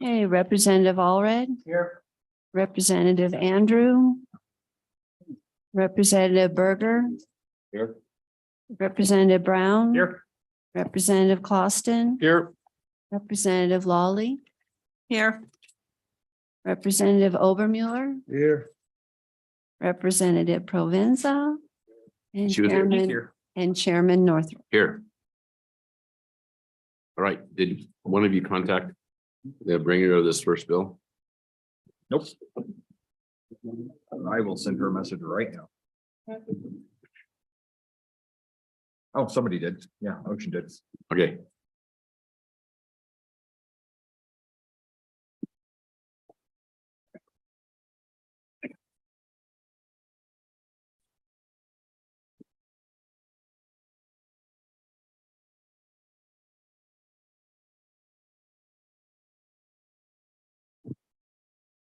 Okay, Representative Allred. Here. Representative Andrew. Representative Berger. Here. Representative Brown. Here. Representative Clauston. Here. Representative Lawley. Here. Representative Obermuller. Here. Representative Provenza. And She was here. Chairman Northrop. Here. All right, did one of you contact the bringer of this first bill? Nope. I will send her a message right now. Oh, somebody did. Yeah, Ocean did. Okay.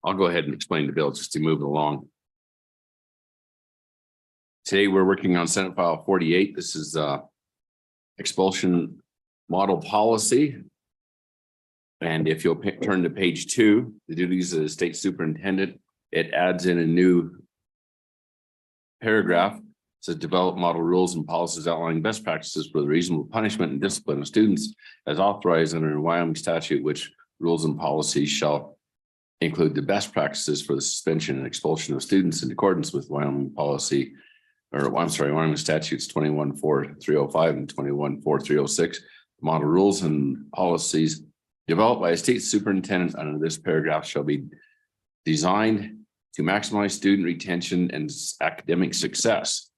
I'll go ahead and explain the bill just to move it along. Today, we're working on Senate File 48. This is expulsion model policy. And if you'll turn to page 2, the duties of the state superintendent, it adds in a new paragraph. It says develop model rules and policies outlining best practices for the reasonable punishment and discipline of students as authorized under a Wyoming statute, which rules and policies shall include the best practices for the suspension and expulsion of students in accordance with Wyoming policy, or I'm sorry, Wyoming statutes 21.4.305 and 21.4.306. Model rules and policies developed by a state superintendent under this paragraph shall be designed to maximize student retention and academic success.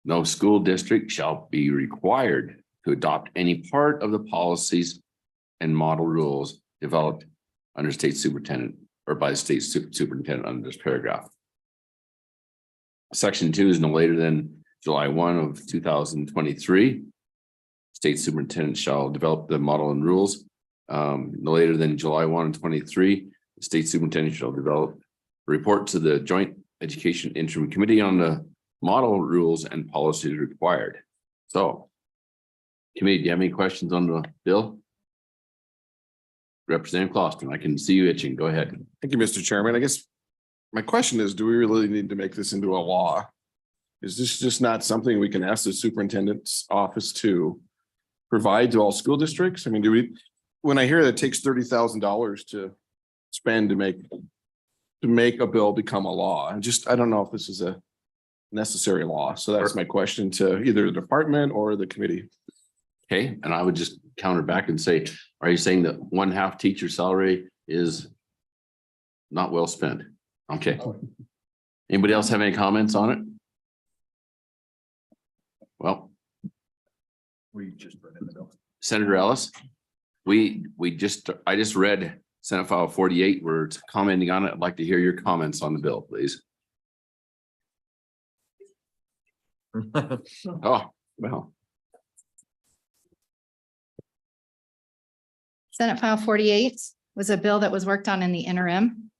No school district shall be required to adopt any part of the policies and model rules developed under state superintendent or by the state superintendent under this paragraph. Section 2 is no later than July 1 of 2023. State superintendent shall develop the model and rules. No later than July 1 of 23, the state superintendent shall develop a report to the Joint Education Interim Committee on the model rules and policies required. So, committee, do you have any questions on the bill? Representative Clauston, I can see you itching. Go ahead. Thank you, Mr. Chairman. I guess my question is, do we really need to make this into a law? Is this just not something we can ask the superintendent's office to provide to all school districts? I mean, do we, when I hear that it takes $30,000 to spend to make a bill become a law, I don't know if this is a necessary law. So that's my question to either the department or the committee. Okay, and I would just counter back and say, are you saying that 1/2 teacher salary is not well spent? Okay. Anybody else have any comments on it? Well, We just read in the bill. Senator Ellis, I just read Senate File 48. We're commenting on it. I'd like to hear your comments on the bill, please. Oh, well. Senate File 48 was a bill that was worked on in the interim.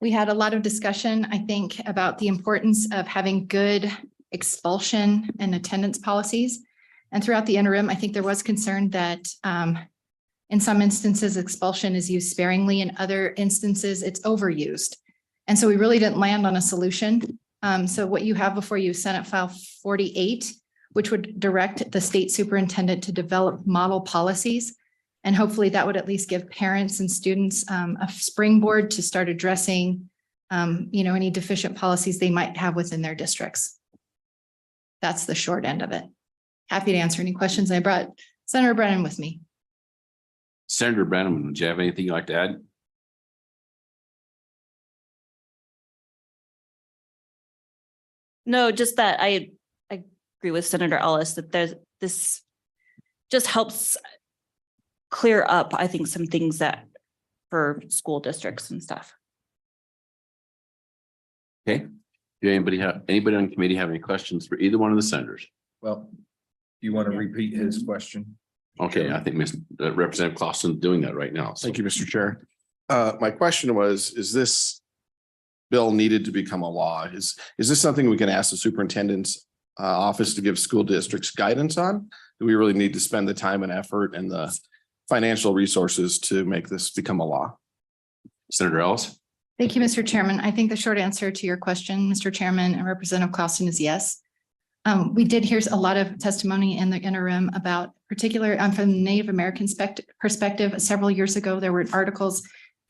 We had a lot of discussion, I think, about the importance of having good expulsion and attendance policies. And throughout the interim, I think there was concern that in some instances, expulsion is used sparingly. In other instances, it's overused. And so we really didn't land on a solution. So what you have before you, Senate File 48, which would direct the state superintendent to develop model policies. And hopefully that would at least give parents and students a springboard to start addressing, any deficient policies they might have within their districts. That's the short end of it. Happy to answer any questions. I brought Senator Brennan with me. Senator Brennan, would you have anything you'd like to add? No, just that I agree with Senator Ellis that this just helps clear up, I think, some things that for school districts and stuff. Okay. Do anybody on committee have any questions for either one of the senators? Well, you want to repeat his question? Okay, I think Representative Clauston is doing that right now. So Thank you, Mr. Chair. My question was, is this bill needed to become a law? Is this something we can ask the superintendent's office to give school districts guidance on? Do we really need to spend the time and effort and the financial resources to make this become a law? Senator Ellis. Thank you, Mr. Chairman. I think the short answer to your question, Mr. Chairman and Representative Clausen, is yes. We did hear a lot of testimony in the interim about particular, from the Native American perspective. Several years ago, there were articles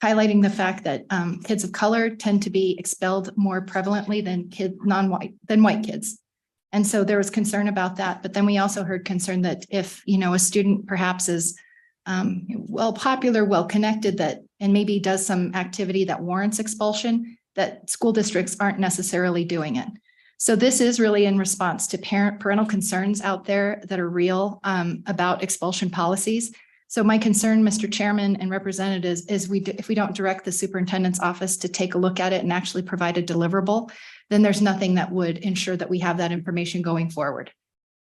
highlighting the fact that kids of color tend to be expelled more prevalently than white kids. And so there was concern about that. But then we also heard concern that if, a student perhaps is popular, well-connected, and maybe does some activity that warrants expulsion, that school districts aren't necessarily doing it. So this is really in response to parental concerns out there that are real about expulsion policies. So my concern, Mr. Chairman and representatives, is if we don't direct the superintendent's office to take a look at it and actually provide a deliverable, then there's nothing that would ensure that we have that information going forward.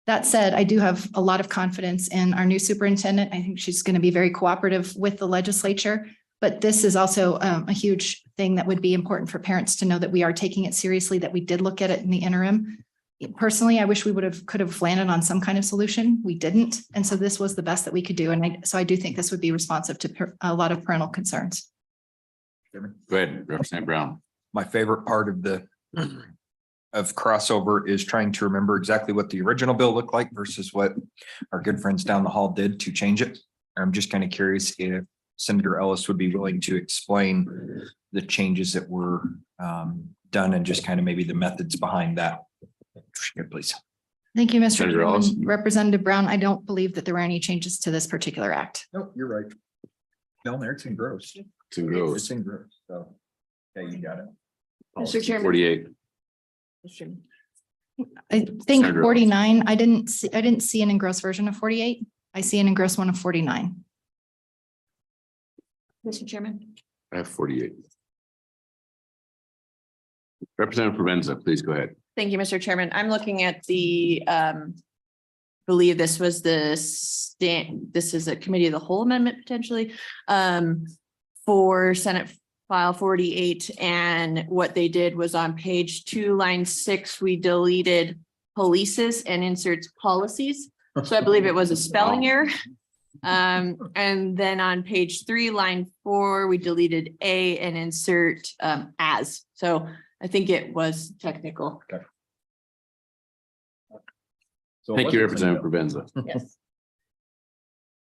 That said, I do have a lot of confidence in our new superintendent. I think she's going to be very cooperative with the legislature, but this is also a huge thing that would be important for parents to know, that we are taking it seriously, that we did look at it in the interim. Personally, I wish we could have landed on some kind of solution. We didn't. And so this was the best that we could do. And so I do think this would be responsive to a lot of parental concerns. Go ahead, Representative Brown. My favorite part of crossover is trying to remember exactly what the original bill looked like versus what our good friends down the hall did to change it. I'm just kind of curious if Senator Ellis would be willing to explain the changes that were done and just kind of maybe the methods behind that. Please. Thank you, Mr. Senator Chairman. Ellis. Representative Brown, I don't believe that there were any changes to this particular act. No, you're right. Down there, it's engrossed. It's engrossed. It's engrossed, so. Yeah, you got it. Mr. Chairman. 48. I think Senator Ellis. 49, I didn't see an engrossed version of 48. I see an engrossed one of 49. Mr. Chairman. I have 48. Representative Provenza, please go ahead. Thank you, Mr. Chairman. I'm looking at the, believe this was this is a committee of the whole amendment potentially, for Senate File 48. And what they did was on page 2, line 6, we deleted polices and inserts policies. So I believe it was a spelling error. And then on page 3, line 4, we deleted A and insert as. So I think it was technical. So Thank you, what's it- Representative Provenza. Yes.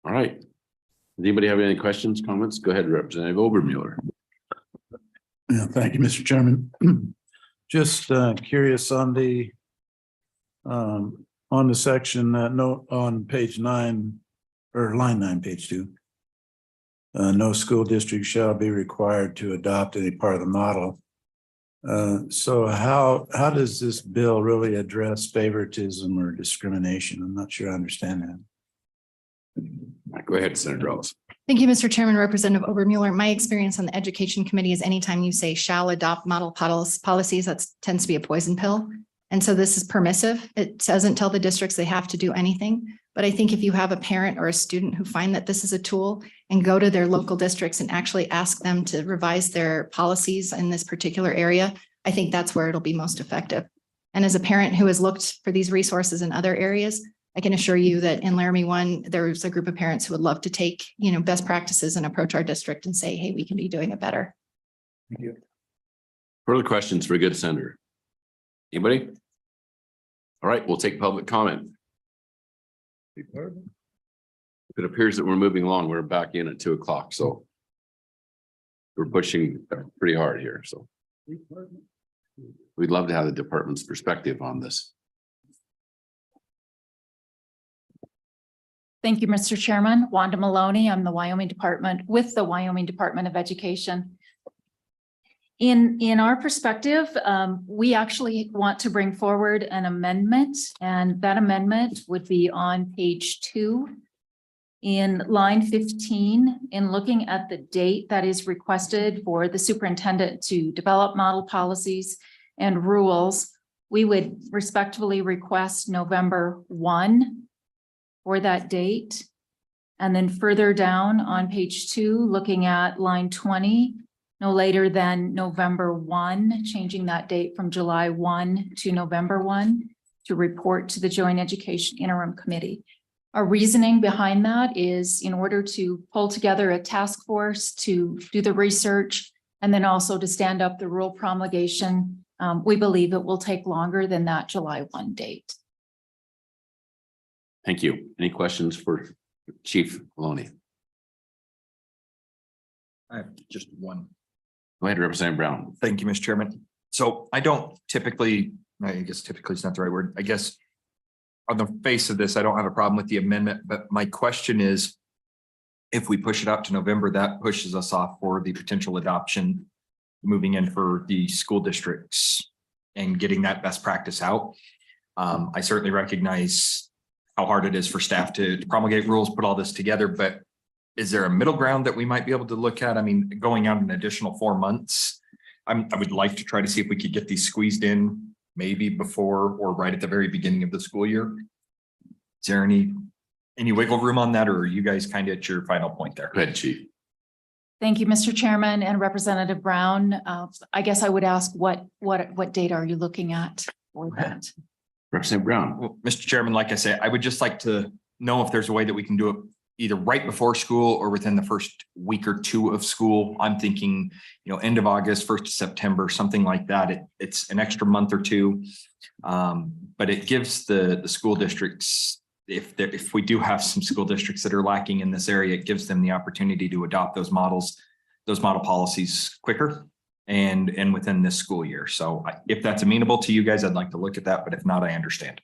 All right. Does anybody have any questions, comments? Go ahead, Representative Obermuller. Yeah, thank you, Mr. Chairman. Just curious on the section note on page 9 or line 9, page 2. No school district shall be required to adopt any part of the model. So how does this bill really address favoritism or discrimination? I'm not sure I understand that. Go ahead, Senator Ellis. Thank you, Mr. Chairman, Representative Obermuller. My experience on the Education Committee is anytime you say shall adopt model policies, that tends to be a poison pill. And so this is permissive. It doesn't tell the districts they have to do anything. But I think if you have a parent or a student who find that this is a tool and go to their local districts and actually ask them to revise their policies in this particular area, I think that's where it'll be most effective. And as a parent who has looked for these resources in other areas, I can assure you that in Laramie 1, there's a group of parents who would love to take, best practices and approach our district and say, hey, we can be doing it better. Thank you. Further questions for a good senator? Anybody? All right, we'll take public comment. It appears that we're moving along. We're back in at 2 o'clock, so we're pushing pretty hard here, so we'd love to have the department's perspective on this. Thank you, Mr. Chairman. Wanda Maloney. I'm the Wyoming Department with the Wyoming Department of Education. In our perspective, we actually want to bring forward an amendment, and that amendment would be on page 2 in line 15. In looking at the date that is requested for the superintendent to develop model policies and rules, we would respectfully request November 1 for that date. And then further down on page 2, looking at line 20, no later than November 1, changing that date from July 1 to November 1 to report to the Joint Education Interim Committee. Our reasoning behind that is in order to pull together a task force to do the research And then also to stand up the rule promulgation, we believe it will take longer than that July 1 date. Thank you. Any questions for Chief Maloney? I have just one. Go ahead, Representative Brown. Thank you, Mr. Chairman. So I don't typically, I guess typically is not the right word. I guess on the face of this, I don't have a problem with the amendment, but my question is, if we push it out to November, that pushes us off for the potential adoption moving in for the school districts and getting that best practice out. I certainly recognize how hard it is for staff to promulgate rules, put all this together, but is there a middle ground that we might be able to look at? I mean, going out an additional 4 months, I would like to try to see if we could get these squeezed in maybe before or right at the very beginning of the school year. Is there any wiggle room on that, or are you guys kind of at your final point there? Go ahead, Chief. Thank you, Mr. Chairman and Representative Brown. I guess I would ask what data are you looking at for that? Representative Brown. Well, Mr. Chairman, like I say, I would just like to know if there's a way that we can do it either right before school or within the first week or two of school. I'm thinking, end of August, 1st of September, something like that. It's an extra month or two. But it gives the school districts, if we do have some school districts that are lacking in this area, it gives them the opportunity to adopt those model policies quicker and within this school year. So if that's amenable to you guys, I'd like to look at that, but if not, I understand.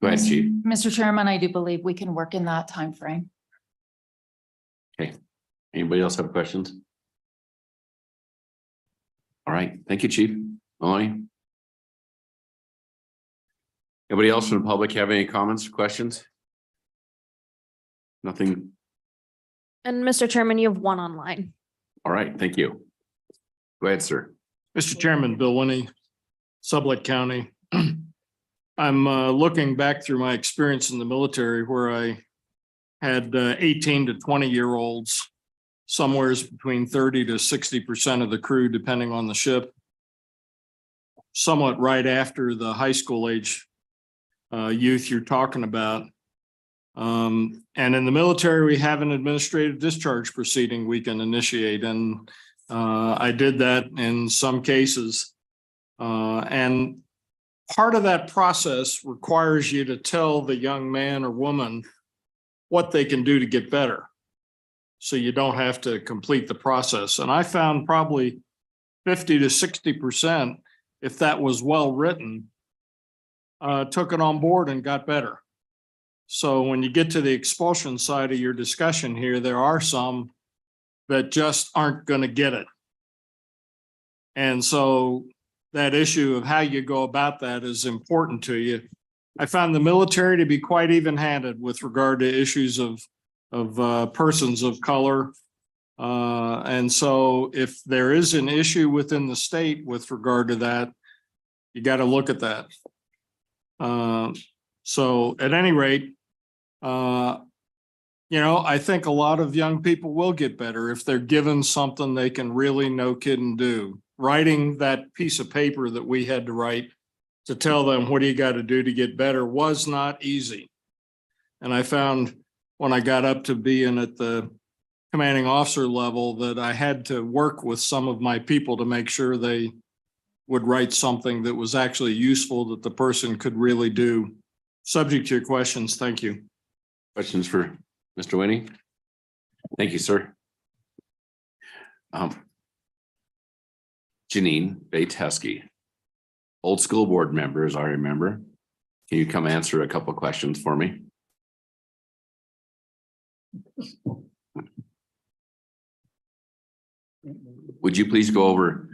Go ahead, Chief. Mr. Chairman, I do believe we can work in that timeframe. Okay. Anybody else have questions? All right. Thank you, Chief Maloney. Anybody else from the public have any comments or questions? Nothing. And Mr. Chairman, you have one online. All right. Thank you. Go ahead, sir. Mr. Chairman, Bill Winnie, Sublette County. I'm looking back through my experience in the military where I had 18 to 20-year-olds, somewhere between 30 to 60% of the crew, depending on the ship, somewhat right after the high school age youth you're talking about. And in the military, we have an administrative discharge proceeding we can initiate. And I did that in some cases. And part of that process requires you to tell the young man or woman what they can do to get better. So you don't have to complete the process. And I found probably 50 to 60%, if that was well written, took it on board and got better. So when you get to the expulsion side of your discussion here, there are some that just aren't going to get it. And so that issue of how you go about that is important to you. I found the military to be quite even-handed with regard to issues of persons of color. And so if there is an issue within the state with regard to that, you got to look at that. So at any rate, I think a lot of young people will get better if they're given something they can really no kidding do. Writing that piece of paper that we had to write to tell them what do you got to do to get better was not easy. And I found when I got up to being at the commanding officer level that I had to work with some of my people to make sure they would write something that was actually useful that the person could really do. Subject to your questions. Thank you. Questions for Mr. Winnie? Thank you, sir. Janine Bates-Heskey, old school board member, as I remember. Can you come answer a couple of questions for me? Would you please go over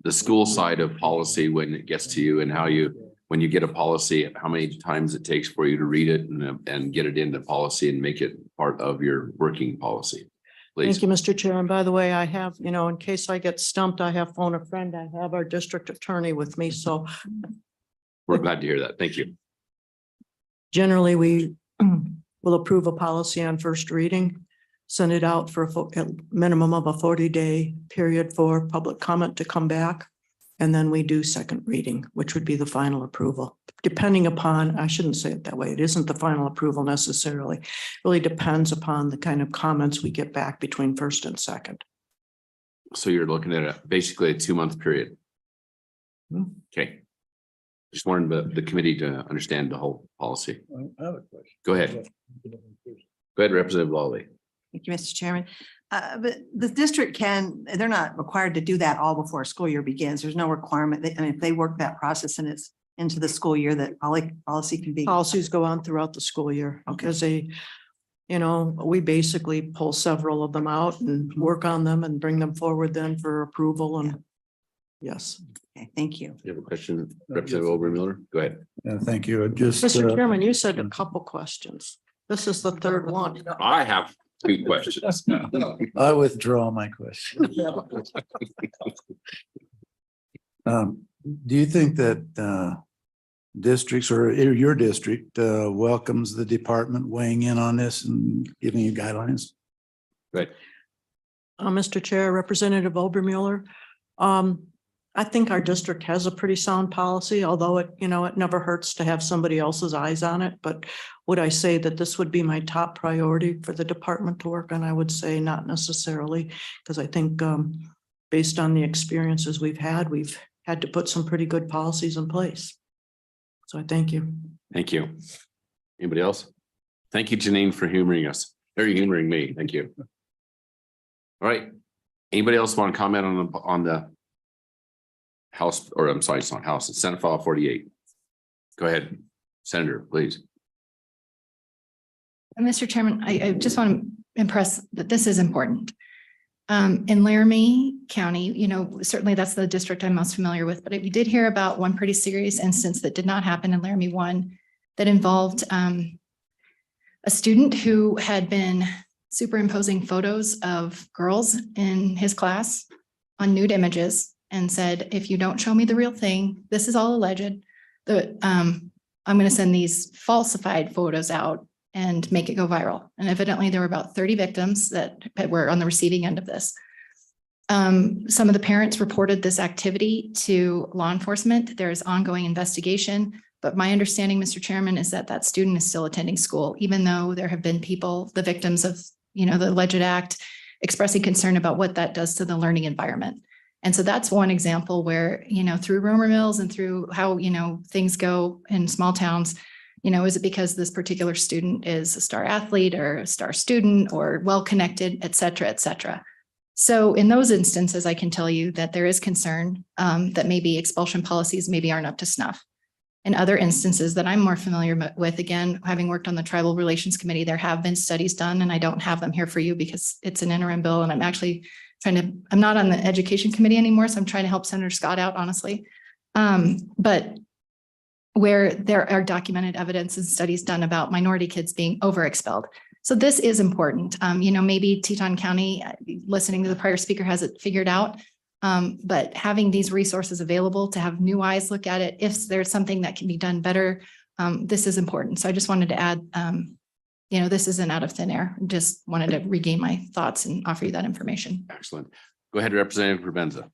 the school side of policy when it gets to you and how when you get a policy, how many times it takes for you to read it and get it into policy and make it part of your working policy? Please. Thank you, Mr. Chair. And by the way, I have, in case I get stumped, I have phoned a friend. I have our district attorney with me. So We're glad to hear that. Thank you. generally, we will approve a policy on first reading, send it out for a minimum of a 40-day period for public comment to come back. And then we do second reading, which would be the final approval, depending upon, I shouldn't say it that way. It isn't the final approval necessarily. It really depends upon the kind of comments we get back between first and second. So you're looking at basically a 2-month period. Okay. Just wanted the committee to understand the whole policy. I have a question. Go ahead. Go ahead, Representative Lawley. Thank you, Mr. Chairman. But the district they're not required to do that all before school year begins. There's no requirement. I mean, if they work that process and it's into the school year, that policy can be. Policies go on throughout the school year because they, we basically pull several of them out and work on them and bring them forward then for approval and yes. Okay, thank you. You have a question, Representative Obermuller? Go ahead. Yeah, thank you. Just, Mr. Chairman, you said a couple questions. This is the third one. I have 2 questions. I withdraw my question. Do you think that districts or your district welcomes the department weighing in on this and giving you guidelines? Right. Mr. Chair, Representative Obermuller, I think our district has a pretty sound policy, although it never hurts to have somebody else's eyes on it. But would I say that this would be my top priority for the department to work on? I would say not necessarily, because I think based on the experiences we've had to put some pretty good policies in place. So I thank you. Thank you. Anybody else? Thank you, Janine, for humoring us. Very humoring me. Thank you. All right. Anybody else want to comment on the House, or I'm sorry, it's not House, it's Senate File 48. Go ahead, Senator, please. Mr. Chairman, I just want to impress that this is important. In Laramie County, certainly that's the district I'm most familiar with, but we did hear about one pretty serious instance that did not happen in Laramie 1 that involved a student who had been superimposing photos of girls in his class on nude images and said, if you don't show me the real thing, this is all alleged, I'm going to send these falsified photos out and make it go viral. And evidently there were about 30 victims that were on the receiving end of this. Some of the parents reported this activity to law enforcement. There is ongoing investigation, but my understanding, Mr. Chairman, is that that student is still attending school, even though there have been people, the victims of, the alleged act, expressing concern about what that does to the learning environment. And so that's one example where, through rumor mills and through how, things go in small towns, is it because this particular student is a star athlete or a star student or well-connected, et cetera, et cetera. So in those instances, I can tell you that there is concern that maybe expulsion policies maybe aren't up to snuff. In other instances that I'm more familiar with, again, having worked on the Tribal Relations Committee, there have been studies done, and I don't have them here for you because it's an interim bill, and I'm actually I'm not on the Education Committee anymore, so I'm trying to help Senator Scott out, honestly. But where there are documented evidence and studies done about minority kids being overexpelled. So this is important. Maybe Teton County, listening to the prior speaker, has it figured out. But having these resources available to have new eyes look at it, if there's something that can be done better, this is important. So I just wanted to add, this isn't out of thin air. Just wanted to regain my thoughts and offer you that information. Excellent. Go ahead, Representative Provenza.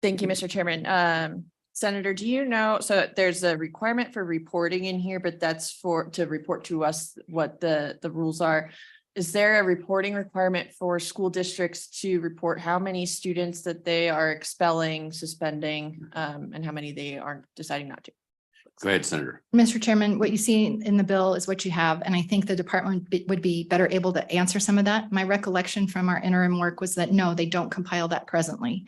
Thank you, Mr. Chairman. Senator, do you know, so there's a requirement for reporting in here, but that's to report to us what the rules are. Is there a reporting requirement for school districts to report how many students that they are expelling, suspending, and how many they aren't deciding not to? Go ahead, Senator. Mr. Chairman, what you see in the bill is what you have, and I think the department would be better able to answer some of that. My recollection from our interim work was that no, they don't compile that presently.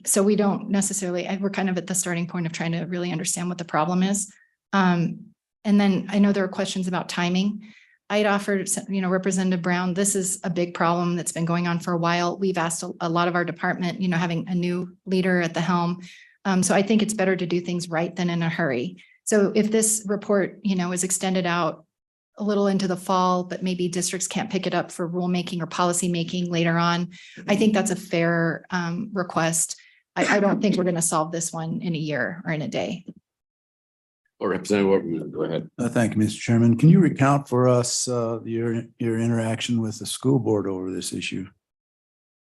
So we don't necessarily, we're kind of at the starting point of trying to really understand what the problem is. And then I know there are questions about timing. I'd offered, Representative Brown, this is a big problem that's been going on for a while. We've asked a lot of our department, having a new leader at the helm. So I think it's better to do things right than in a hurry. So if this report, is extended out a little into the fall, but maybe districts can't pick it up for rulemaking or policy making later on, I think that's a fair request. I don't think we're going to solve this one in a year or in a day. Or Representative Ortman, go ahead. Thank you, Mr. Chairman. Can you recount for us your interaction with the school board over this issue?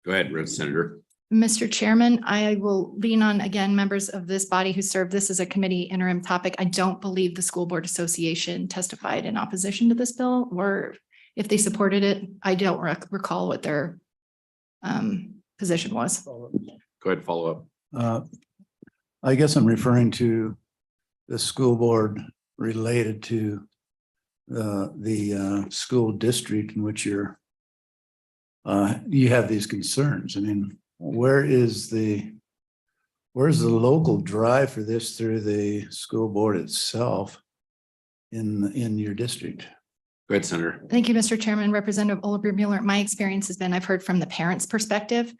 Go ahead, Senator. Mr. Chairman, I will lean on, again, members of this body who served this as a committee interim topic. I don't believe the School Board Association testified in opposition to this bill, or if they supported it, I don't recall what their position was. Go ahead, follow up. I guess I'm referring to the school board related to the school district in which you have these concerns. I mean, where's the local drive for this through the school board itself in your district? Go ahead, Senator. Thank you, Mr. Chairman. Representative Mueller. My experience has been, I've heard from the parents' perspective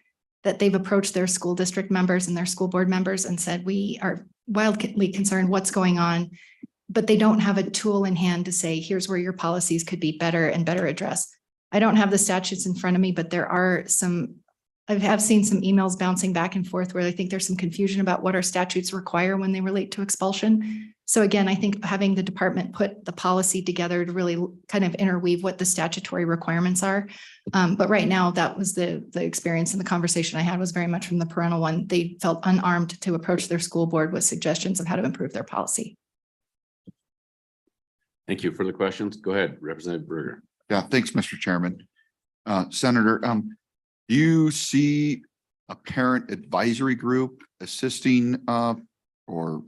that they've approached their school district members and their school board members and said, we are wildly concerned what's going on, but they don't have a tool in hand to say, here's where your policies could be better and better addressed. I don't have the statutes in front of me, but there are some, I have seen some emails bouncing back and forth where I think there's some confusion about what our statutes require when they relate to expulsion. So again, I think having the department put the policy together to really kind of interweave what the statutory requirements are. But right now, that was the experience and the conversation I had was very much from the parental one. They felt unarmed to approach their school board with suggestions of how to improve their policy. Thank you. Further questions? Go ahead, Representative Berger. Yeah, thanks, Mr. Chairman. Senator, do you see a parent advisory group assisting or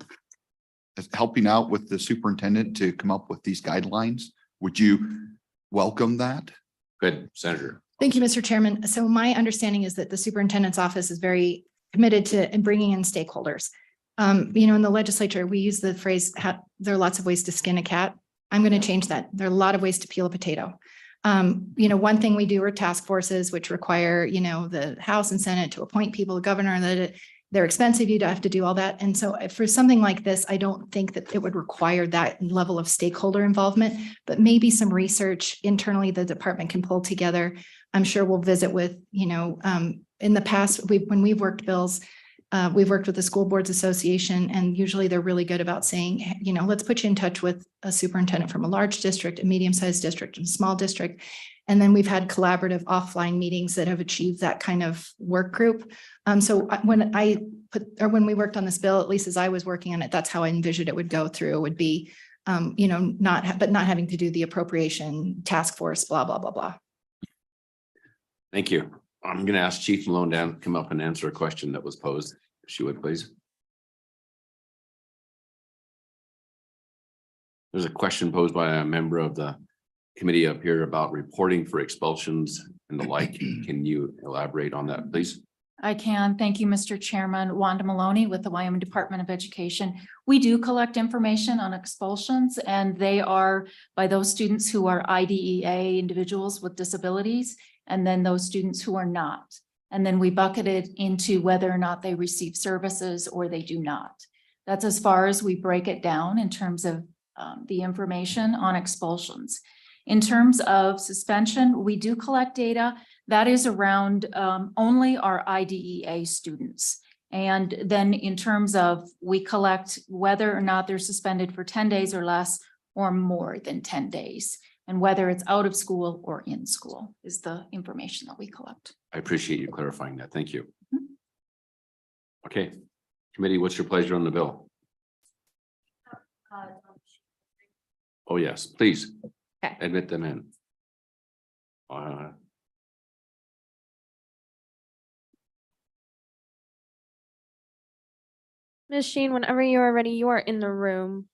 helping out with the superintendent to come up with these guidelines? Would you welcome that? Good, Senator. Thank you, Mr. Chairman. So my understanding is that the superintendent's office is very committed to bringing in stakeholders. In the legislature, we use the phrase, there are lots of ways to skin a cat. I'm going to change that. There are a lot of ways to peel a potato. One thing we do are task forces, which require, the House and Senate to appoint people, the governor, and that they're expensive. You'd have to do all that. And so for something like this, I don't think that it would require that level of stakeholder involvement, but maybe some research internally the department can pull together. I'm sure we'll visit with, in the past, when we've worked bills, we've worked with the School Boards Association, and usually they're really good about saying, let's put you in touch with a superintendent from a large district, a medium-sized district, and a small district. And then we've had collaborative offline meetings that have achieved that kind of work group. So when we worked on this bill, at least as I was working on it, that's how I envisioned it would go through. It would be, not having to do the appropriation task force, blah, blah, blah, blah. Thank you. I'm going to ask Chief Malone to come up and answer a question that was posed, if she would, please. There's a question posed by a member of the committee up here about reporting for expulsions and the like. Can you elaborate on that, please? I can. Thank you, Mr. Chairman. Wanda Maloney with the Wyoming Department of Education. We do collect information on expulsions, and they are by those students who are IDEA individuals with disabilities, and then those students who are not. And then we bucket it into whether or not they receive services or they do not. That's as far as we break it down in terms of the information on expulsions. In terms of suspension, we do collect data that is around only our IDEA students. And then in terms of we collect whether or not they're suspended for 10 days or less or more than 10 days. And whether it's out of school or in school is the information that we collect. I appreciate you clarifying that. Thank you. Okay, committee, what's your pleasure on the bill? Oh, yes, please. Okay. Admit them in. Ms. Sheen, whenever you are ready, you are in the room.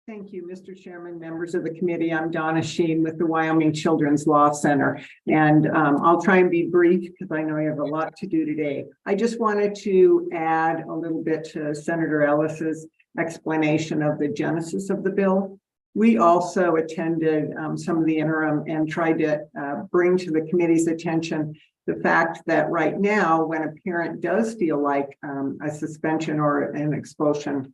Thank you, Mr. Chairman, members of the committee. I'm Donna Sheen with the Wyoming Children's Law Center. And I'll try and be brief because I know you have a lot to do today. I just wanted to add a little bit to Senator Ellis's explanation of the genesis of the bill. We also attended some of the interim and tried to bring to the committee's attention the fact that right now, when a parent does feel like a suspension or an expulsion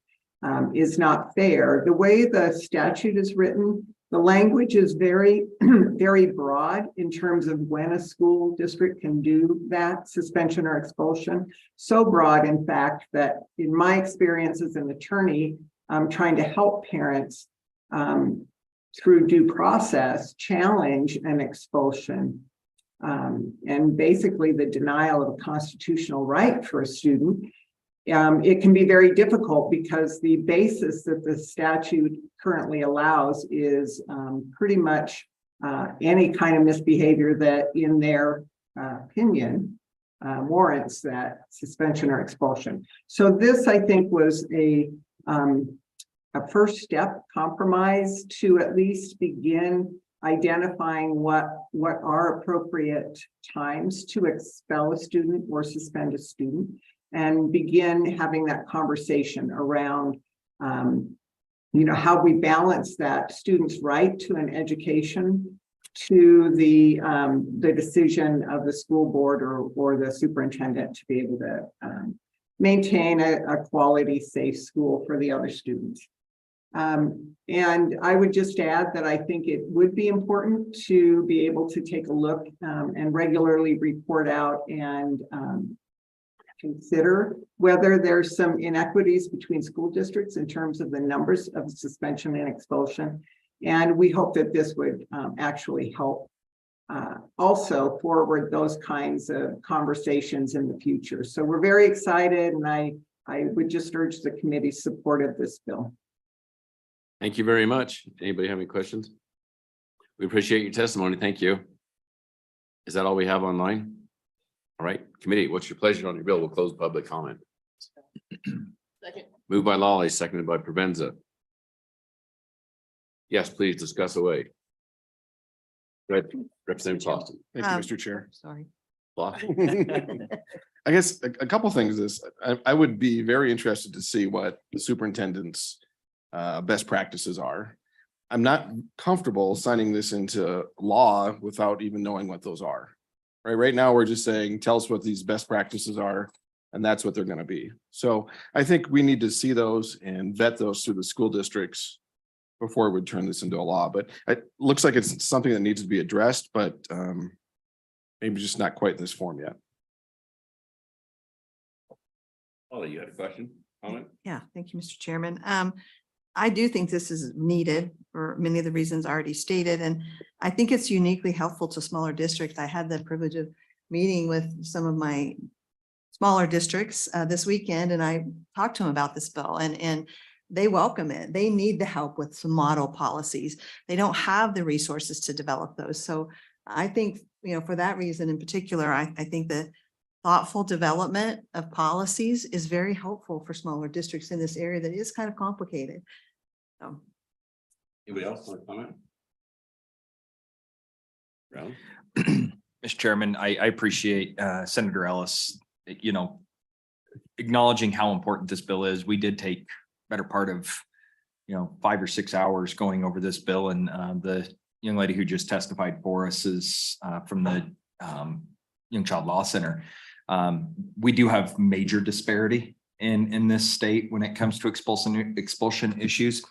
is not fair, the way the statute is written, the language is very, very broad in terms of when a school district can do that suspension or expulsion. So broad, in fact, that in my experience as an attorney, trying to help parents through due process challenge an expulsion and basically the denial of a constitutional right for a student, it can be very difficult because the basis that the statute currently allows is pretty much any kind of misbehavior that in their opinion warrants that suspension or expulsion. So this, I think, was a first step compromise to at least begin identifying what are appropriate times to expel a student or suspend a student, and begin having that conversation around how we balance that student's right to an education to the decision of the school board or the superintendent to be able to maintain a quality, safe school for the other students. And I would just add that I think it would be important to be able to take a look and regularly report out and consider whether there's some inequities between school districts in terms of the numbers of suspension and expulsion. And we hope that this would actually help also forward those kinds of conversations in the future. So we're very excited, and I would just urge the committee's support of this bill. Thank you very much. Anybody have any questions? We appreciate your testimony. Thank you. Is that all we have online? All right, committee, what's your pleasure on your bill? We'll close public comment. Second. Moved by Lawley, seconded by Provenza. Yes, please discuss away. Right, Representative Boston. Thank you, Mr. Chair. Sorry. I guess a couple things is I would be very interested to see what the superintendent's best practices are. I'm not comfortable signing this into law without even knowing what those are. Right now, we're just saying, tell us what these best practices are, and that's what they're going to be. So I think we need to see those and vet those through the school districts before we turn this into a law. But it looks like it's something that needs to be addressed, but maybe just not quite in this form yet. Lawley, you had a question, comment? Yeah, thank you, Mr. Chairman. I do think this is needed for many of the reasons already stated, and I think it's uniquely helpful to smaller districts. I had the privilege of meeting with some of my smaller districts this weekend, and I talked to them about this bill, and they welcome it. They need the help with some model policies. They don't have the resources to develop those. So I think, for that reason in particular, I think the thoughtful development of policies is very helpful for smaller districts in this area that is kind of complicated. So. Anybody else want to comment? Brown? Mr. Chairman, I appreciate Senator Ellis, acknowledging how important this bill is. We did take better part of, 5 or 6 hours going over this bill, and the young lady who just testified for us is from the Young Child Law Center. We do have major disparity in this state when it comes to expulsion issues.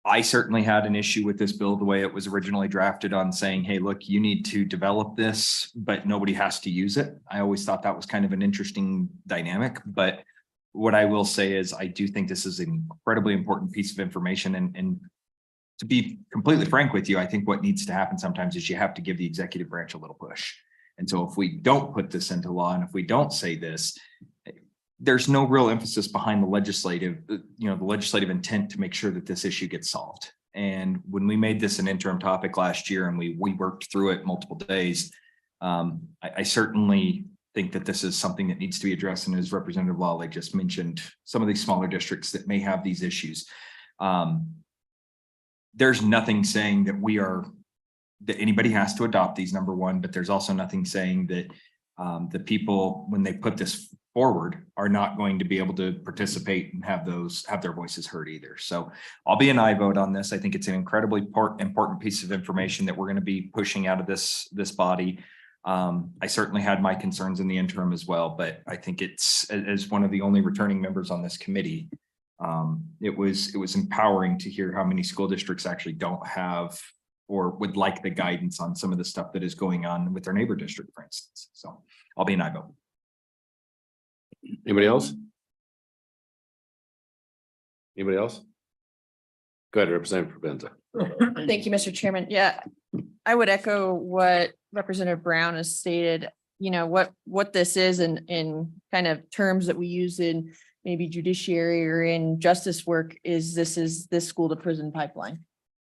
I certainly had an issue with this bill, the way it was originally drafted, on saying, hey, look, you need to develop this, but nobody has to use it. I always thought that was kind of an interesting dynamic, but what I will say is I do think this is an incredibly important piece of information. And to be completely frank with you, I think what needs to happen sometimes is you have to give the executive branch a little push. And so if we don't put this into law, and if we don't say this, there's no real emphasis behind the legislative intent to make sure that this issue gets solved. And when we made this an interim topic last year and we worked through it multiple days, I certainly think that this is something that needs to be addressed. And as Representative Lawley just mentioned, some of these smaller districts that may have these issues. There's nothing saying that anybody has to adopt these, number one, but there's also nothing saying that the people, when they put this forward, are not going to be able to participate and have their voices heard either. So I'll be an aye vote on this. I think it's an incredibly important piece of information that we're going to be pushing out of this body. I certainly had my concerns in the interim as well, but I think it's, as one of the only returning members on this committee, it was empowering to hear how many school districts actually don't have or would like the guidance on some of the stuff that is going on with their neighbor district, for instance. So I'll be an aye vote. Anybody else? Anybody else? Go ahead, Representative Provenza. Thank you, Mr. Chairman. Yeah, I would echo what Representative Brown has stated. What this is in kind of terms that we use in maybe judiciary or in justice work is this school to prison pipeline.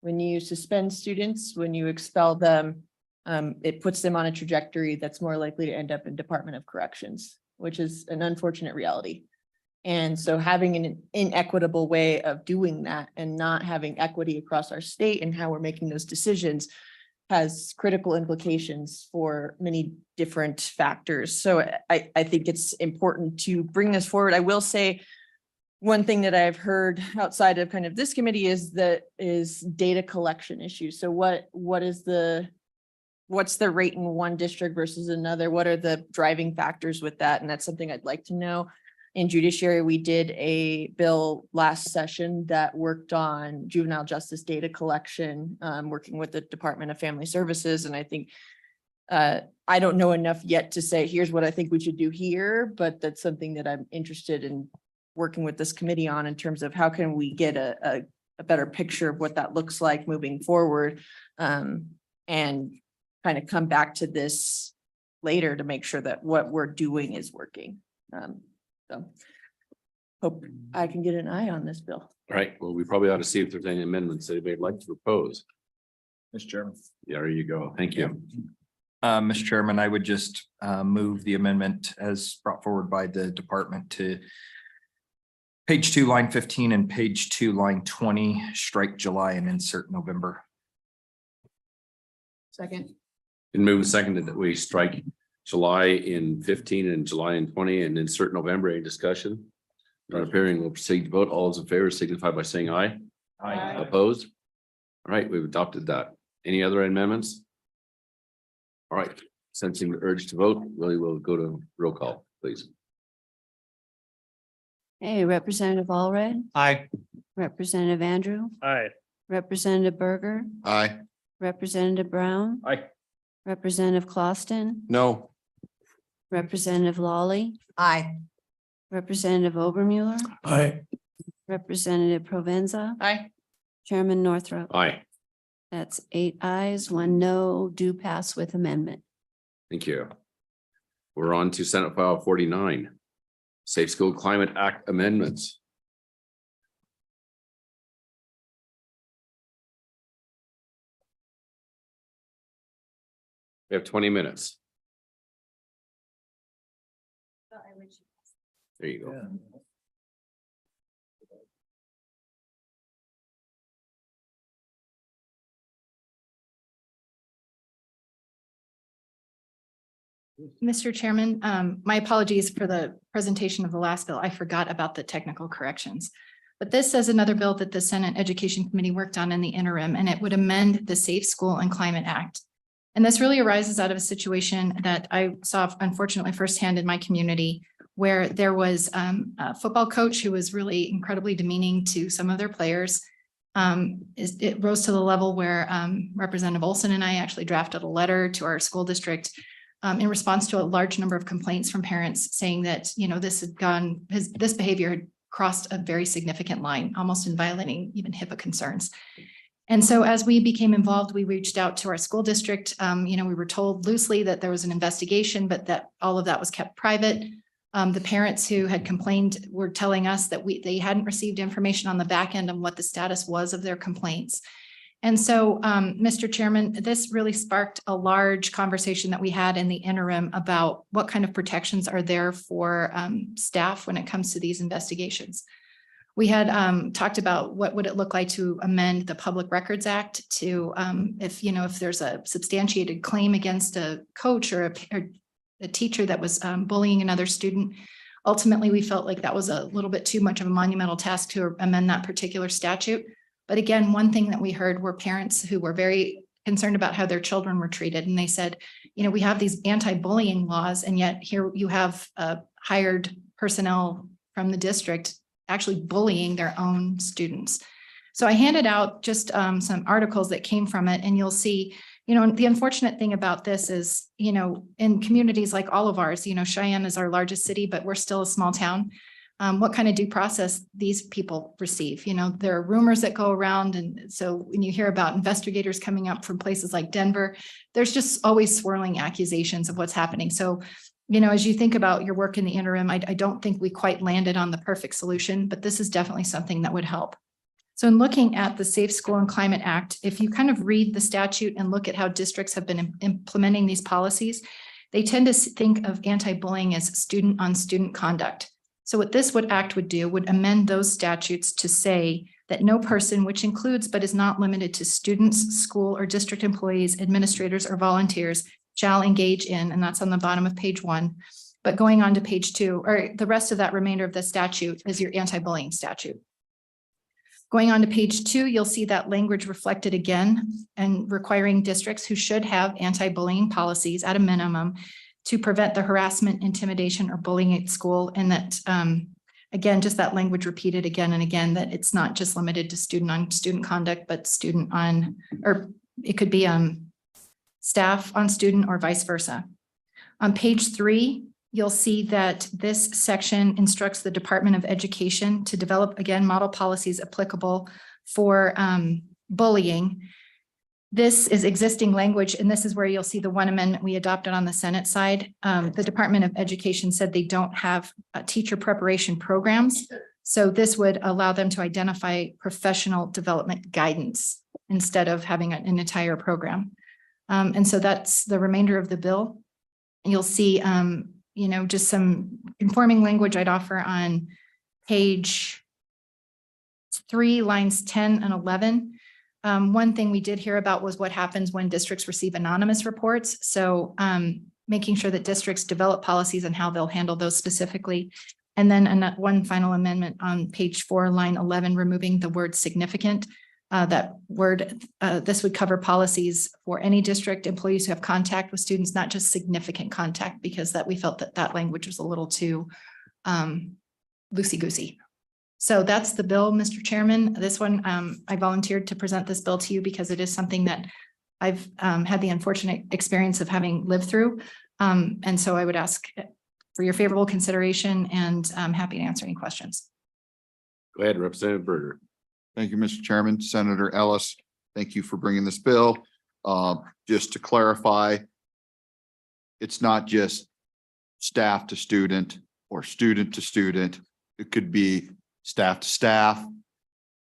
When you suspend students, when you expel them, it puts them on a trajectory that's more likely to end up in Department of Corrections, which is an unfortunate reality. And so having an inequitable way of doing that and not having equity across our state and how we're making those decisions has critical implications for many different factors. So I think it's important to bring this forward. I will say one thing that I've heard outside of kind of this committee is data collection issues. So what's the rate in one district versus another? What are the driving factors with that? And that's something I'd like to know. In judiciary, we did a bill last session that worked on juvenile justice data collection, working with the Department of Family Services. And I think I don't know enough yet to say, here's what I think we should do here, but that's something that I'm interested in working with this committee on in terms of how can we get a better picture of what that looks like moving forward, and kind of come back to this later to make sure that what we're doing is working. So hope I can get an eye on this bill. All right, well, we probably ought to see if there's any amendments that anybody'd like to propose. Mr. Chairman. Yeah, there you go. Thank you. Mr. Chairman, I would just move the amendment as brought forward by the department to page 2, line 15 and page 2, line 20, strike July and insert November. Second. And move seconded that we strike July in 15 and July in 20 and insert November. Any discussion? Not appearing, we'll proceed to vote. All those in favor signify by saying aye. Aye. Opposed? All right, we've adopted that. Any other amendments? All right, sensing the urge to vote, we will go to roll call, please. Hey, Representative Allred, Aye. Representative Andrew, Aye. Representative Berger, Aye. Representative Brown, Aye. Representative Clausen, No. Representative Lawley, Aye. Representative Obermuller, Aye. Representative Provenza, Aye. Chairman Northrup. Aye, That's 8 ayes, 1 no, do pass with amendment. thank you. We're on to Senate File 49. Safe School Climate Act amendments. We have 20 minutes. There you go. Mr. Chairman, my apologies for the presentation of the last bill. I forgot about the technical corrections. But this is another bill that the Senate Education Committee worked on in the interim, and it would amend the Safe School and Climate Act. And this really arises out of a situation that I saw unfortunately firsthand in my community, where there was a football coach who was really incredibly demeaning to some of their players. It rose to the level where Representative Olson and I actually drafted a letter to our school district in response to a large number of complaints from parents saying that, you know, this behavior had crossed a very significant line, almost in violating even HIPAA concerns. And so as we became involved, we reached out to our school district. We were told loosely that there was an investigation, but that all of that was kept private. The parents who had complained were telling us that they hadn't received information on the back end on what the status was of their complaints. And so, Mr. Chairman, this really sparked a large conversation that we had in the interim about what kind of protections are there for staff when it comes to these investigations. We had talked about what would it look like to amend the Public Records Act to, if there's a substantiated claim against a coach or a teacher that was bullying another student. Ultimately, we felt like that was a little bit too much of a monumental task to amend that particular statute. But again, one thing that we heard were parents who were very concerned about how their children were treated. And they said, we have these anti-bullying laws, and yet here you have hired personnel from the district actually bullying their own students. So I handed out just some articles that came from it, and you'll see, the unfortunate thing about this is, in communities like all of ours, Cheyenne is our largest city, but we're still a small town. What kind of due process these people receive? There are rumors that go around. And so when you hear about investigators coming up from places like Denver, there's just always swirling accusations of what's happening. So, as you think about your work in the interim, I don't think we quite landed on the perfect solution, but this is definitely something that would help. So in looking at the Safe School and Climate Act, if you kind of read the statute and look at how districts have been implementing these policies, they tend to think of anti-bullying as student-on-student conduct. So what this act would do would amend those statutes to say that no person, which includes but is not limited to students, school or district employees, administrators, or volunteers, shall engage in, and that's on the bottom of page 1. But going on to page 2, or the rest of that remainder of the statute is your anti-bullying statute. Going on to page 2, you'll see that language reflected again and requiring districts who should have anti-bullying policies at a minimum to prevent the harassment, intimidation, or bullying at school. And that, again, just that language repeated again and again, that it's not just limited to student-on-student conduct, but student on, or it could be staff on student or vice versa. On page 3, you'll see that this section instructs the Department of Education to develop, again, model policies applicable for bullying. This is existing language, and this is where you'll see the one amendment we adopted on the Senate side. The Department of Education said they don't have teacher preparation programs. So this would allow them to identify professional development guidance instead of having an entire program. And so that's the remainder of the bill. You'll see just some informing language I'd offer on page 3, lines 10 and 11. One thing we did hear about was what happens when districts receive anonymous reports. So making sure that districts develop policies and how they'll handle those specifically. And then one final amendment on page 4, line 11, removing the word significant. That word, this would cover policies for any district employees who have contact with students, not just significant contact, because that we felt that language was a little too loosey-goosey. So that's the bill, Mr. Chairman. This one, I volunteered to present this bill to you because it is something that I've had the unfortunate experience of having lived through. And so I would ask for your favorable consideration, and I'm happy to answer any questions. Go ahead, Representative Berger. Thank you, Mr. Chairman. Senator Ellis, thank you for bringing this bill. Just to clarify, it's not just staff to student or student to student. It could be staff to staff,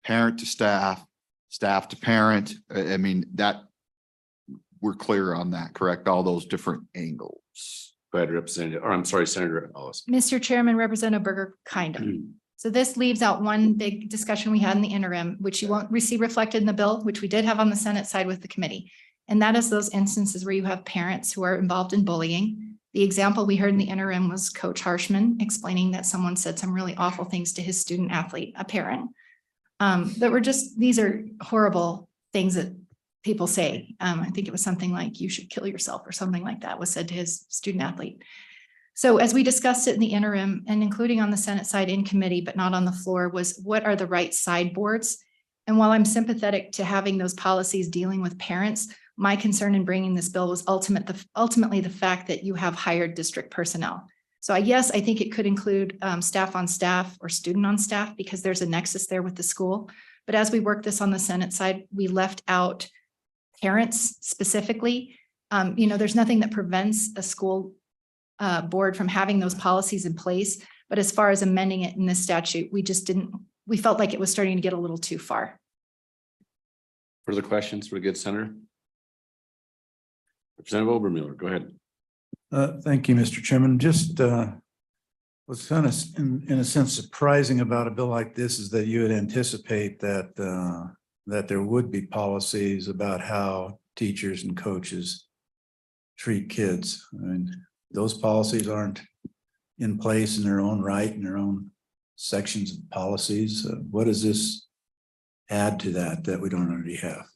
parent to staff, staff to parent. I mean, that we're clear on that, correct? All those different angles. Go ahead, Representative, or I'm sorry, Senator Ellis. Mr. Chairman, Representative Berger, kind of. So this leaves out one big discussion we had in the interim, which you won't receive reflected in the bill, which we did have on the Senate side with the committee. And that is those instances where you have parents who are involved in bullying. The example we heard in the interim was Coach Harshman explaining that someone said some really awful things to his student athlete, a parent. That were just, these are horrible things that people say. I think it was something like, you should kill yourself or something like that was said to his student athlete. So as we discussed it in the interim, and including on the Senate side in committee, but not on the floor, was what are the right sideboards? And while I'm sympathetic to having those policies dealing with parents, my concern in bringing this bill was ultimately the fact that you have hired district personnel. So yes, I think it could include staff on staff or student on staff because there's a nexus there with the school. But as we work this on the Senate side, we left out parents specifically. There's nothing that prevents a school board from having those policies in place. But as far as amending it in this statute, we felt like it was starting to get a little too far. Further questions for the good senator? Representative Obermuller, go ahead. Thank you, Mr. Chairman. Just what's kind of in a sense surprising about a bill like this is that you would anticipate that that there would be policies about how teachers and coaches treat kids. I mean, those policies aren't in place in their own right, in their own sections of policies. What does this add to that we don't already have?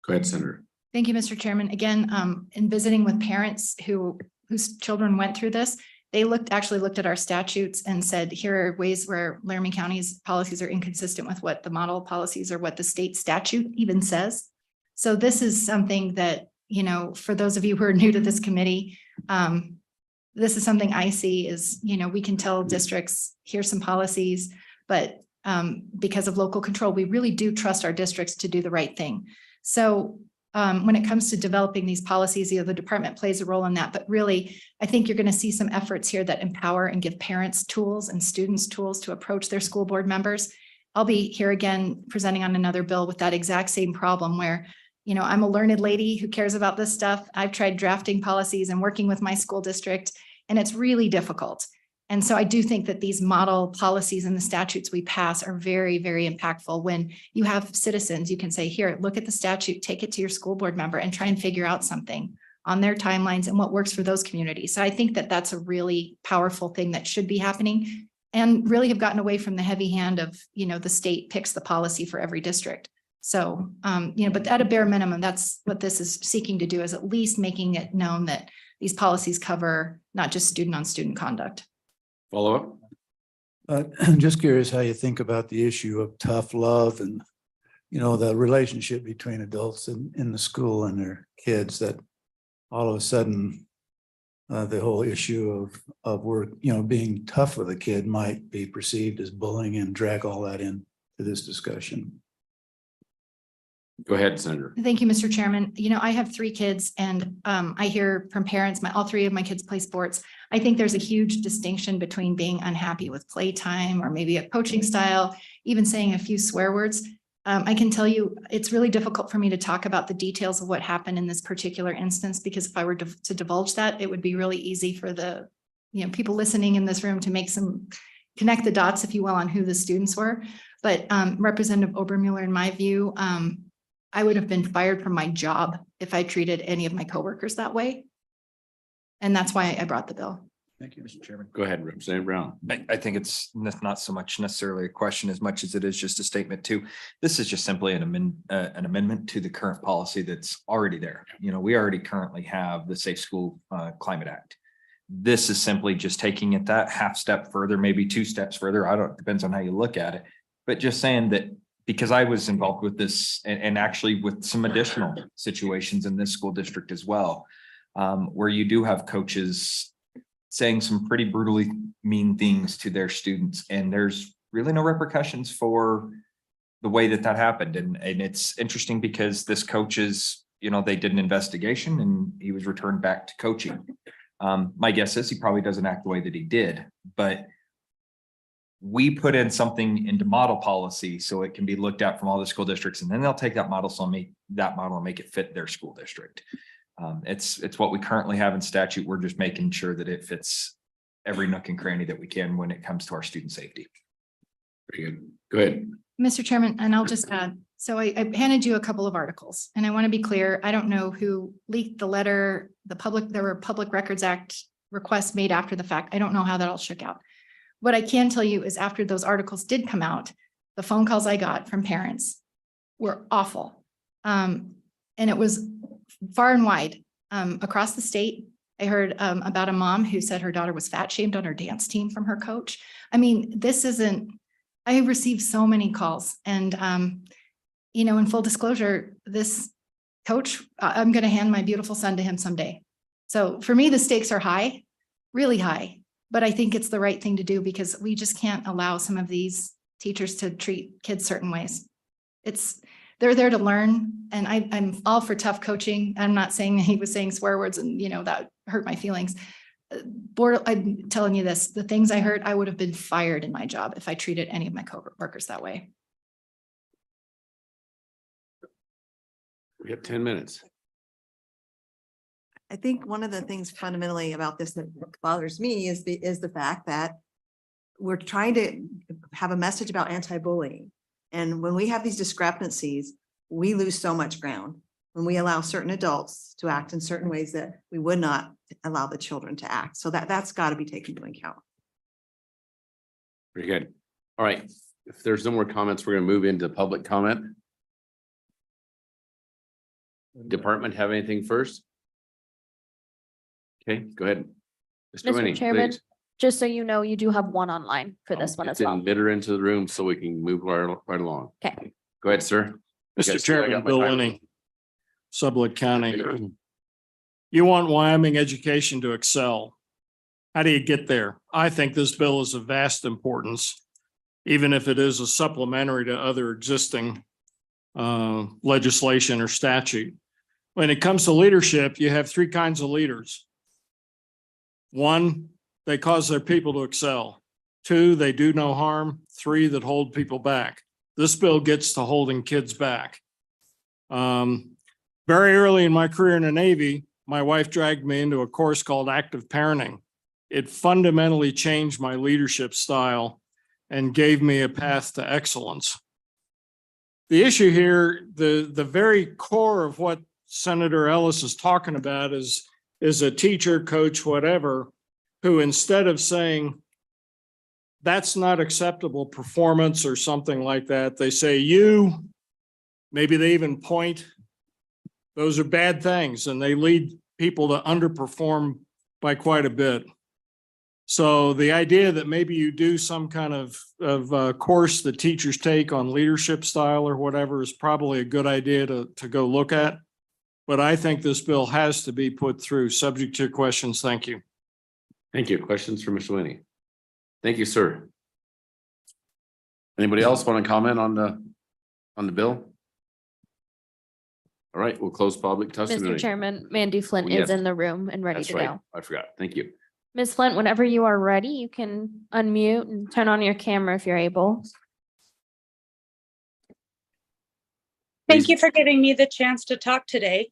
Go ahead, Senator. Thank you, Mr. Chairman. Again, in visiting with parents whose children went through this, they actually looked at our statutes and said, here are ways where Laramie County's policies are inconsistent with what the model policies or what the state statute even says. So this is something that, for those of you who are new to this committee, this is something I see is, we can tell districts, here's some policies, but because of local control, we really do trust our districts to do the right thing. So when it comes to developing these policies, the department plays a role in that, but really, I think you're going to see some efforts here that empower and give parents tools and students tools to approach their school board members. I'll be here again presenting on another bill with that exact same problem where, you know, I'm a learned lady who cares about this stuff. I've tried drafting policies and working with my school district, and it's really difficult. And so I do think that these model policies and the statutes we pass are very, very impactful. When you have citizens, you can say, here, look at the statute, take it to your school board member and try and figure out something on their timelines and what works for those communities. So I think that that's a really powerful thing that should be happening, and really have gotten away from the heavy hand of, you know, the state picks the policy for every district. So, you know, but at a bare minimum, that's what this is seeking to do, is at least making it known that these policies cover not just student on student conduct. Follow up? I'm just curious how you think about the issue of tough love and, you know, the relationship between adults in the school and their kids, that all of a sudden the whole issue of work, you know, being tough with a kid might be perceived as bullying, and drag all that in to this discussion. Go ahead, Senator. Thank you, Mr. Chairman. You know, I have 3 kids, and I hear from parents, all 3 of my kids play sports. I think there's a huge distinction between being unhappy with playtime or maybe a coaching style, even saying a few swear words. I can tell you, it's really difficult for me to talk about the details of what happened in this particular instance, because if I were to divulge that, it would be really easy for the, you know, people listening in this room to make some, connect the dots, if you will, on who the students were. But Representative Obermuller, in my view, I would have been fired from my job if I treated any of my coworkers that way. And that's why I brought the bill. Thank you, Mr. Chairman. Go ahead, Representative Brown. I think it's not so much necessarily a question as much as it is just a statement too. This is just simply an amendment to the current policy that's already there. You know, we already currently have the Safe School Climate Act. This is simply just taking it that half step further, maybe 2 steps further. I don't, depends on how you look at it, but just saying that, because I was involved with this and actually with some additional situations in this school district as well, where you do have coaches saying some pretty brutally mean things to their students, and there's really no repercussions for the way that happened. And it's interesting because this coach is, you know, they did an investigation and he was returned back to coaching. My guess is he probably doesn't act the way that he did, but we put in something into model policy so it can be looked at from all the school districts, and then they'll take that model, so make that model and make it fit their school district. It's what we currently have in statute. We're just making sure that it fits every nook and cranny that we can when it comes to our student safety. Very good. Go ahead. Mr. Chairman, and I'll just add, so I handed you a couple of articles, and I want to be clear, I don't know who leaked the letter, there were Public Records Act requests made after the fact. I don't know how that all shook out. What I can tell you is after those articles did come out, the phone calls I got from parents were awful. And it was far and wide across the state. I heard about a mom who said her daughter was fat shamed on her dance team from her coach. I mean, I have received so many calls, and you know, in full disclosure, this coach, I'm going to hand my beautiful son to him someday. So for me, the stakes are high, really high. But I think it's the right thing to do, because we just can't allow some of these teachers to treat kids certain ways. They're there to learn, and I'm all for tough coaching. I'm not saying that he was saying swear words and, you know, that hurt my feelings. I'm telling you this, the things I heard, I would have been fired in my job if I treated any of my coworkers that way. We have 10 minutes. I think one of the things fundamentally about this that bothers me is the fact that we're trying to have a message about anti-bullying. And when we have these discrepancies, we lose so much ground when we allow certain adults to act in certain ways that we would not allow the children to act. So that's got to be taken into account. Very good. All right. If there's no more comments, we're going to move into public comment. Department have anything first? Okay, go ahead. Mr. Winnie, Mr. Chairman, please. just so you know, you do have one online for this one as well. Admit her into the room so we can move right along. Okay. Go ahead, sir. You Mr. guys see I Chairman, got my Bill timer? Winnie, Sublette County. You want Wyoming education to excel. How do you get there? I think this bill is of vast importance, even if it is a supplementary to other existing legislation or statute. When it comes to leadership, you have 3 kinds of leaders. 1, they cause their people to excel. 2, they do no harm. 3, that hold people back. this bill gets to holding kids back. Very early in my career in the Navy, my wife dragged me into a course called active parenting. It fundamentally changed my leadership style and gave me a path to excellence. The issue here, the very core of what Senator Ellis is talking about is a teacher, coach, whatever, who instead of saying, that's not acceptable performance or something like that, they say, you, maybe they even point, those are bad things, and they lead people to underperform by quite a bit. So the idea that maybe you do some kind of course that teachers take on leadership style or whatever is probably a good idea to go look at. But I think this bill has to be put through, subject to your questions. Thank you. Thank you. Questions for Mr. Winnie? Thank you, sir. Anybody else want to comment on the bill? All right, we'll close public testimony. Mr. Chairman, Mandy Flint Yes. is in the room and ready That's to right. go. I forgot. Thank you. Ms. Flint, whenever you are ready, you can unmute and turn on your camera if you're able. Thank you for giving me the chance to talk today.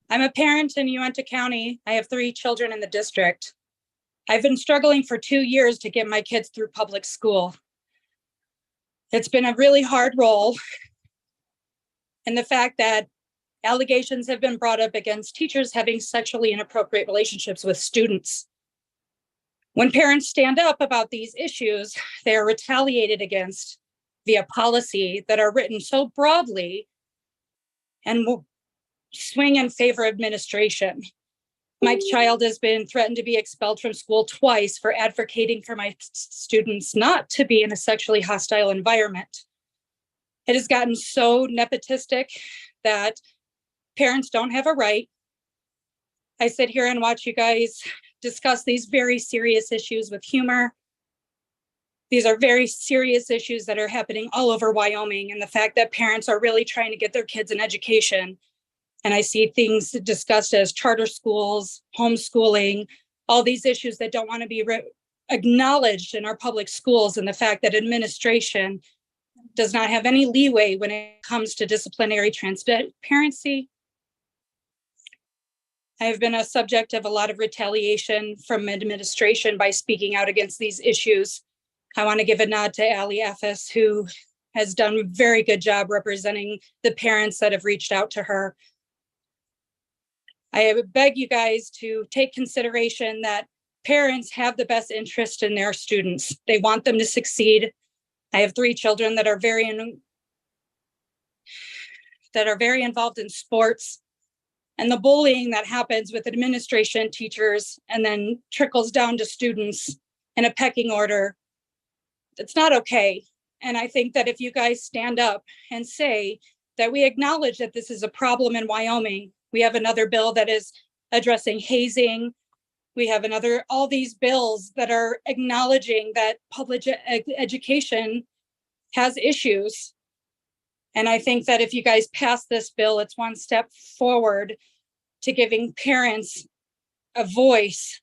I'm a parent in Uinta County. I have 3 children in the district. I've been struggling for 2 years to get my kids through public school. It's been a really hard role. And the fact that allegations have been brought up against teachers having sexually inappropriate relationships with students. When parents stand up about these issues, they are retaliated against via policy that are written so broadly and will swing in favor of administration. My child has been threatened to be expelled from school twice for advocating for my students not to be in a sexually hostile environment. It has gotten so nepotistic that parents don't have a right. I sit here and watch you guys discuss these very serious issues with humor. These are very serious issues that are happening all over Wyoming, and the fact that parents are really trying to get their kids an education. And I see things discussed as charter schools, homeschooling, all these issues that don't want to be acknowledged in our public schools, and the fact that administration does not have any leeway when it comes to disciplinary transparency. I have been a subject of a lot of retaliation from administration by speaking out against these issues. I want to give a nod to Allie Effis, who has done a very good job representing the parents that have reached out to her. I would beg you guys to take consideration that parents have the best interest in their students. They want them to succeed. I have 3 children that are very involved in sports, and the bullying that happens with administration, teachers, and then trickles down to students in a pecking order. It's not okay. And I think that if you guys stand up and say that we acknowledge that this is a problem in Wyoming, we have another bill that is addressing hazing. We have all these bills that are acknowledging that public education has issues. And I think that if you guys pass this bill, it's one step forward to giving parents a voice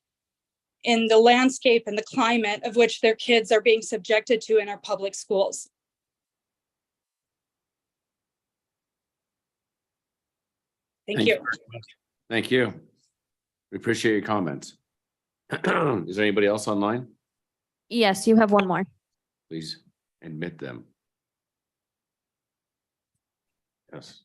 in the landscape and the climate of which their kids are being subjected to in our public schools. Thank you. Thank you. We appreciate your comments. Is there anybody else online? Yes, you have one more. Please admit them. Yes.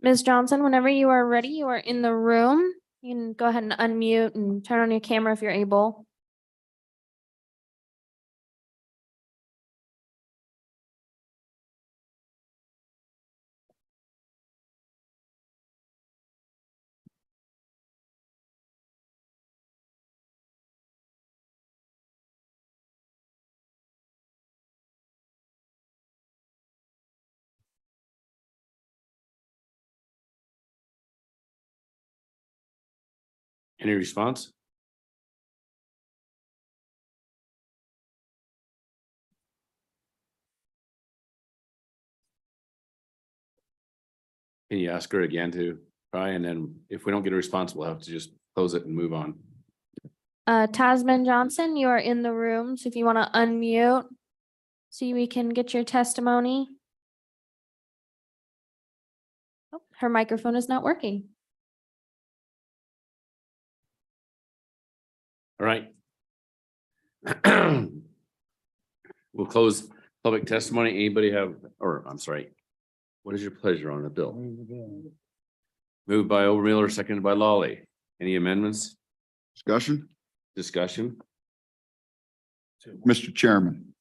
Ms. Johnson, whenever you are ready, you are in the room. You can go ahead and unmute and turn on your camera if you're able. Any response? Can you ask her again to try, and then if we don't get a response, we'll have to just close it and move on. Tasman Johnson, you are in the room, so if you want to unmute, so we can get your testimony. Oh, her microphone is not working. All right. We'll close public testimony. Anybody have, or I'm sorry, what is your pleasure on the bill? Moved by Overmiller, seconded by Lawley. Any amendments? Discussion? Discussion? Mr. Chairman,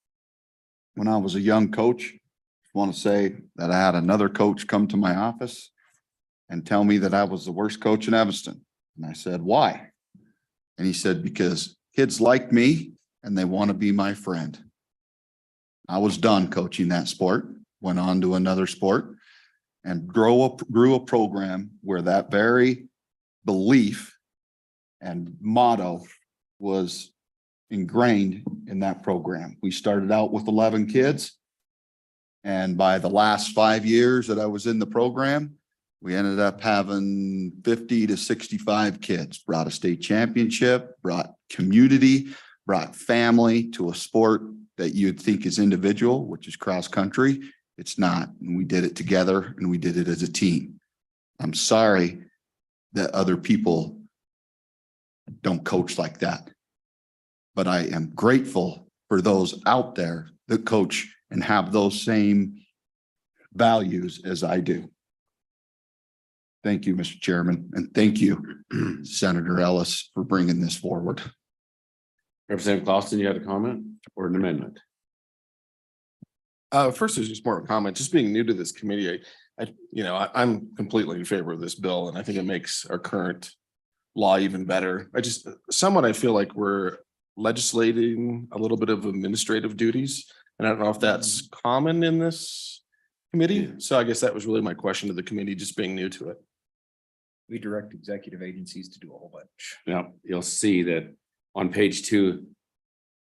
when I was a young coach, I want to say that I had another coach come to my office and tell me that I was the worst coach in Evanston. And I said, why? And he said, because kids like me and they want to be my friend. I was done coaching that sport, went on to another sport and grew a program where that very belief and motto was ingrained in that program. We started out with 11 kids. And by the last 5 years that I was in the program, we ended up having 50 to 65 kids, brought a state championship, brought community, brought family to a sport that you'd think is individual, which is cross country. It's not. And we did it together and we did it as a team. I'm sorry that other people don't coach like that. But I am grateful for those out there that coach and have those same values as I do. Thank you, Mr. Chairman, and thank you, Senator Ellis, for bringing this forward. Representative Clausen, you have a comment or an amendment? First is just more of a comment, just being new to this committee. I'm completely in favor of this bill and I think it makes our current law even better. I feel like we're legislating a little bit of administrative duties. And I don't know if that's common in this committee. So I guess that was really my question to the committee, just being new to it. We direct executive agencies to do a whole bunch. Now, you'll see that on page 2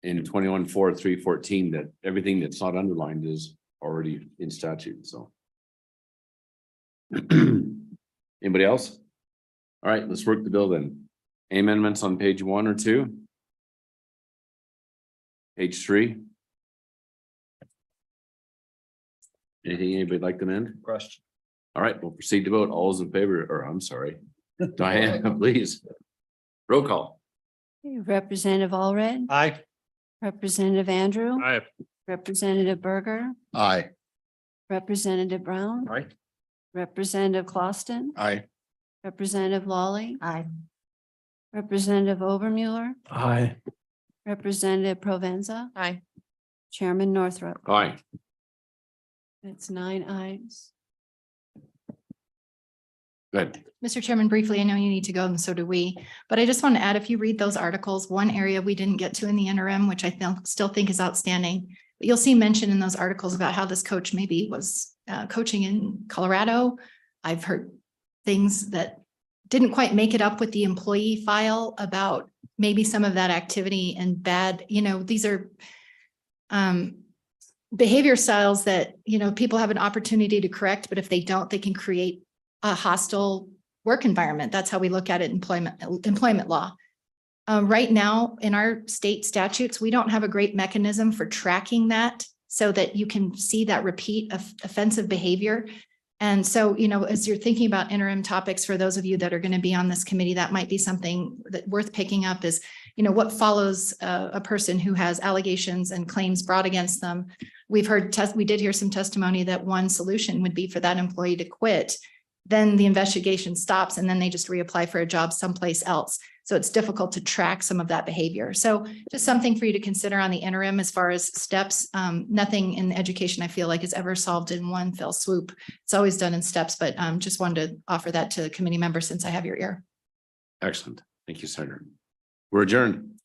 in 21-4-3-14, that everything that's not underlined is already in statute, so. Anybody else? All right, let's work the bill then. Any amendments on page 1 or 2? Page 3? Anything anybody like to amend? Question. All right, we'll proceed to vote. All those in favor, or I'm sorry, Diana, please. Roll call. Representative Allred. Aye. Representative Andrew. Aye. Representative Berger. Aye. Representative Brown. Aye. Representative Clauston. Aye. Representative Lawley. Aye. Representative Overmuller. Aye. Representative Provenza. Aye. Chairman Northrup. Aye. It's 9 ayes. Good. Mr. Chairman, briefly, I know you need to go and so do we, but I just want to add, if you read those articles, one area we didn't get to in the interim, which I still think is outstanding. But you'll see mention in those articles about how this coach maybe was coaching in Colorado. I've heard things that didn't quite make it up with the employee file about maybe some of that activity and bad, these are behavior styles that, people have an opportunity to correct, but if they don't, they can create a hostile work environment. That's how we look at it in employment law. Right now, in our state statutes, we don't have a great mechanism for tracking that so that you can see that repeat of offensive behavior. And so, as you're thinking about interim topics, for those of you that are going to be on this committee, that might be something that worth picking up is, what follows a person who has allegations and claims brought against them. We did hear some testimony that one solution would be for that employee to quit. Then the investigation stops and then they just reapply for a job someplace else. So it's difficult to track some of that behavior. So just something for you to consider on the interim as far as steps. Nothing in education I feel like is ever solved in one fell swoop. It's always done in steps, but just wanted to offer that to the committee members since I have your ear. Excellent. Thank you, Senator. We're adjourned.